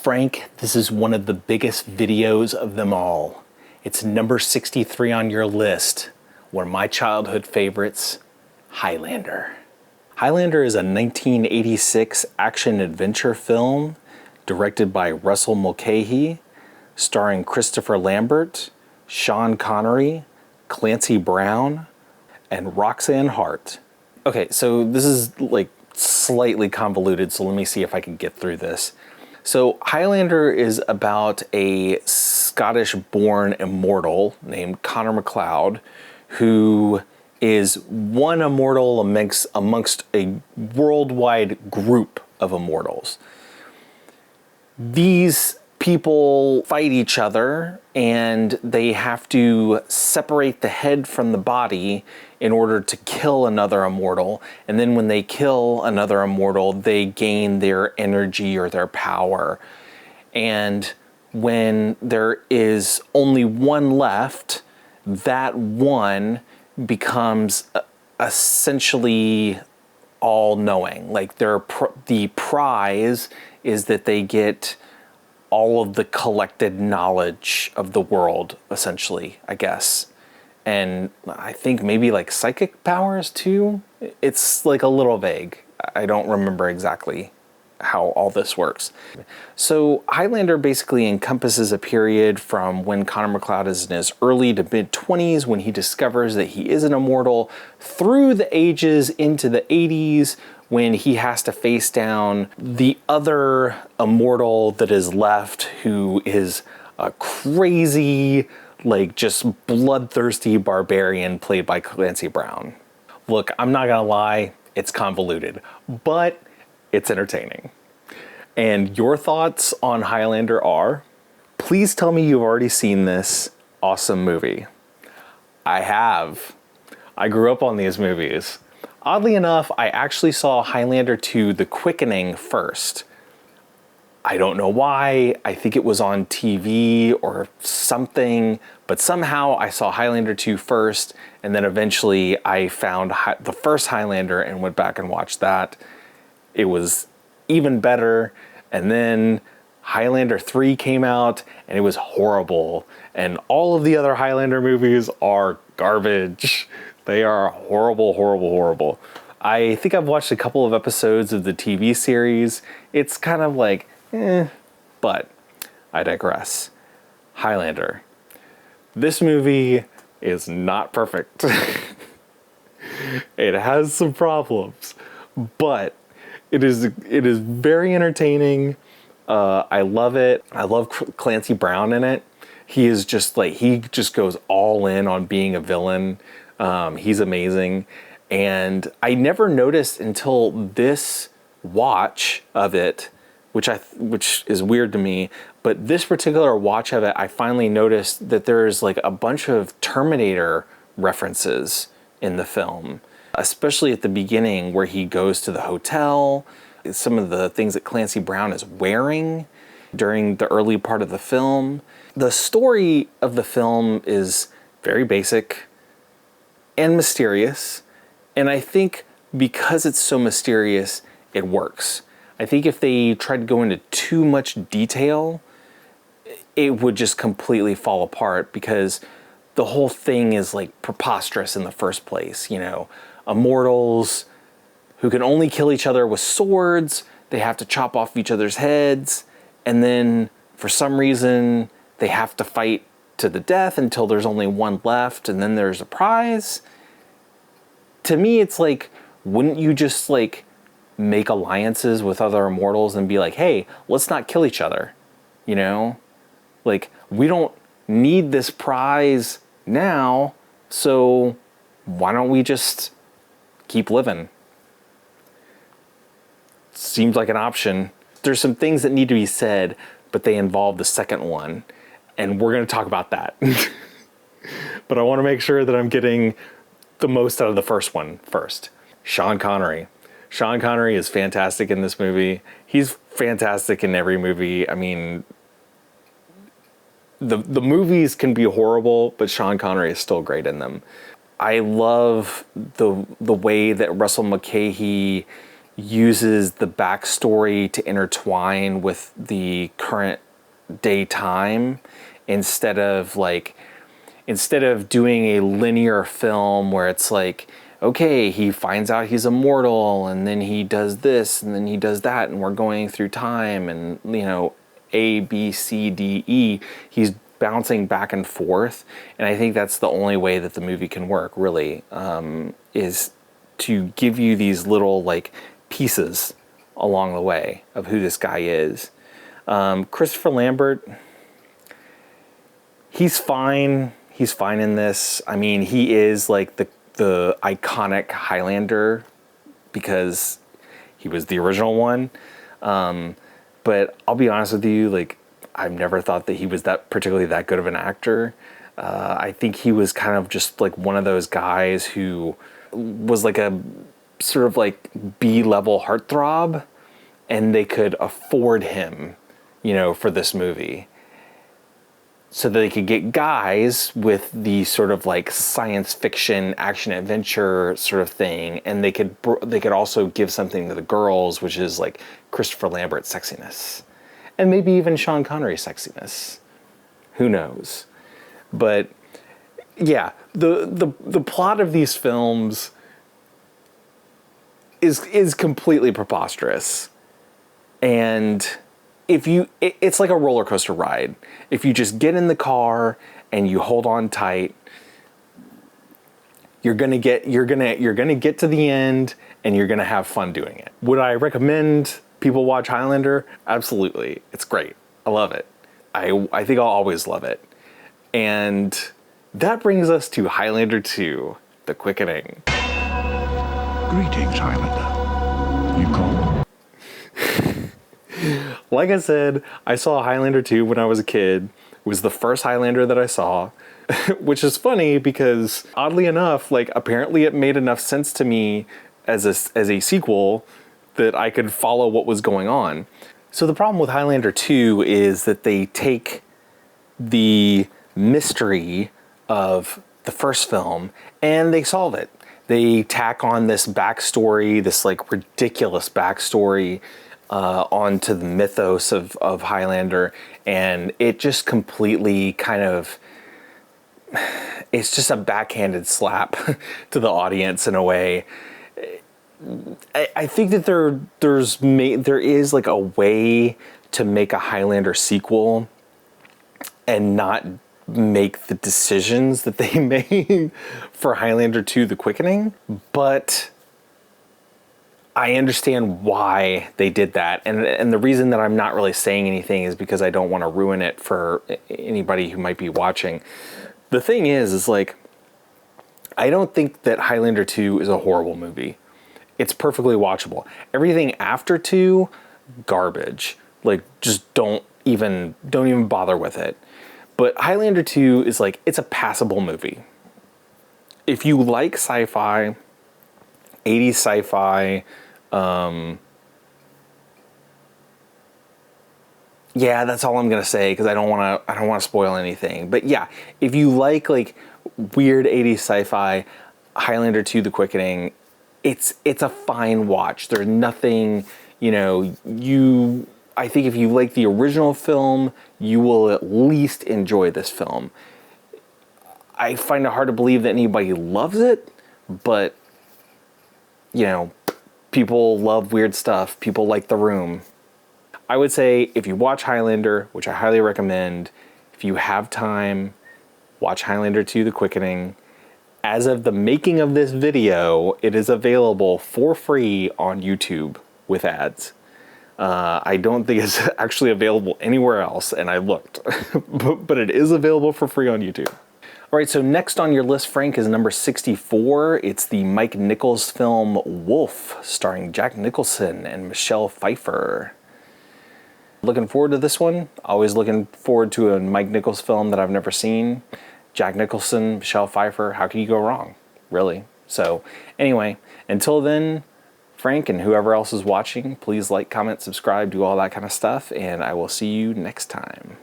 frank, this is one of the biggest videos of them all. It's number 63 on your list. One of my childhood favorites, Highlander. Highlander is a 1986 action-adventure film directed by Russell Mulcahy, starring Christopher Lambert, Sean Connery, Clancy Brown, and Roxanne Hart. Okay, so this is like slightly convoluted, so let me see if I can get through this. So Highlander is about a Scottish-born immortal named Connor MacLeod, who is one immortal amongst a worldwide group of immortals. These people fight each other, and they have to separate the head from the body in order to kill another immortal. And then when they kill another immortal, they gain their energy or their power. And when there is only one left, that one becomes essentially all-knowing. Like the prize is that they get all of the collected knowledge of the world, essentially, I guess. And I think maybe like psychic powers too. It's like a little vague. I don't remember exactly how all this works. So Highlander basically encompasses a period from when Connor MacLeod is in his early to mid-20s, when he discovers that he is an immortal, through the ages into the 80s, when he has to face down the other immortal that is left, who is a crazy, like just bloodthirsty barbarian played by Clancy Brown. Look, I'm not gonna lie, it's convoluted, but it's entertaining. And your thoughts on Highlander are? Please tell me you've already seen this awesome movie. I have. I grew up on these movies. Oddly enough, I actually saw Highlander 2: The Quickening first. I don't know why. I think it was on TV or something, but somehow I saw Highlander 2 first, and then eventually I found the first Highlander and went back and watched that. It was even better, and then Highlander 3 came out, and it was horrible. And all of the other Highlander movies are garbage. They are horrible, horrible, horrible. I think I've watched a couple of episodes of the TV series. It's kind of like, but I digress. Highlander. This movie is not perfect. It has some problems, but it is very entertaining. I love it. I love Clancy Brown in it. He just goes all in on being a villain. He's amazing. And I never noticed until this watch of it, which is weird to me, but this particular watch of it, I finally noticed that there's like a bunch of Terminator references in the film, especially at the beginning where he goes to the hotel. Some of the things that Clancy Brown is wearing during the early part of the film. The story of the film is very basic and mysterious, and I think because it's so mysterious, it works. I think if they tried to go into too much detail, it would just completely fall apart, because the whole thing is like preposterous in the first place. You know, immortals who can only kill each other with swords, they have to chop off each other's heads, and then for some reason they have to fight to the death until there's only one left, and then there's a prize. To me, it's like, wouldn't you just like make alliances with other immortals and be like, hey, let's not kill each other, you know? Like, we don't need this prize now, so why don't we just keep living? Seems like an option. There's some things that need to be said, but they involve the second one, and we're going to talk about that. But I want to make sure that I'm getting the most out of the first one first. Sean Connery. Sean Connery is fantastic in this movie. He's fantastic in every movie. I mean, the movies can be horrible, but Sean Connery is still great in them. I love the way that Russell Mulcahy uses the backstory to intertwine with the current day time instead of doing a linear film where it's like, okay, he finds out he's immortal and then he does this and then he does that and we're going through time and, you know, A, B, C, D, E. He's bouncing back and forth. And I think that's the only way that the movie can work, really, is to give you these little, like, pieces along the way of who this guy is. Christopher Lambert, he's fine. He's fine in this. I mean, he is like the iconic Highlander because he was the original one. But I'll be honest with you, like, I've never thought that he was particularly that good of an actor. I think he was kind of just like one of those guys who was like a sort of like B-level heartthrob, and they could afford him, you know, for this movie. So that they could get guys with the sort of like science fiction, action adventure sort of thing, and they could also give something to the girls, which is like Christopher Lambert sexiness, and maybe even Sean Connery sexiness. Who knows? But yeah, the plot of these films is completely preposterous, and it's like a roller coaster ride. If you just get in the car and you hold on tight, you're gonna get to the end and you're gonna have fun doing it. Would I recommend people watch Highlander? Absolutely. It's great. I love it. I think I'll always love it. And that brings us to Highlander 2, The Quickening. Greetings, Highlander. You call? Like I said, I saw Highlander 2 when I was a kid. It was the first Highlander that I saw, which is funny because, oddly enough, like, apparently it made enough sense to me as a sequel that I could follow what was going on. So the problem with Highlander 2 is that they take the mystery of the first film and they solve it. They tack on this backstory, this like ridiculous backstory onto the mythos of Highlander, and it just completely kind of, it's just a backhanded slap to the audience in a way. I think that there is like a way to make a Highlander sequel and not make the decisions that they made for Highlander 2: The Quickening, but I understand why they did that. And the reason that I'm not really saying anything is because I don't want to ruin it for anybody who might be watching. The thing is like, I don't think that Highlander 2 is a horrible movie. It's perfectly watchable. Everything after 2, garbage. Like, just don't even bother with it. But Highlander 2 is like, it's a passable movie. If you like sci-fi, 80s sci-fi, yeah, that's all I'm gonna say because I don't want to spoil anything. But yeah, if you like weird 80s sci-fi, Highlander 2: The Quickening, it's a fine watch. There's nothing, you know, I think if you like the original film, you will at least enjoy this film. I find it hard to believe that anybody loves it, but you know, people love weird stuff. People like The Room. I would say if you watch Highlander, which I highly recommend, if you have time, watch Highlander 2: The Quickening. As of the making of this video, it is available for free on YouTube with ads. I don't think it's actually available anywhere else, and I looked, but it is available for free on YouTube. All right, so next on your list, Frank, is number 64. It's the Mike Nichols film Wolf, starring Jack Nicholson and Michelle Pfeiffer. Looking forward to this one. Always looking forward to a Mike Nichols film that I've never seen. Jack Nicholson, Michelle Pfeiffer, how can you go wrong, really? So anyway, until then, Frank and whoever else is watching, please like, comment, subscribe, do all that kind of stuff, and I will see you next time.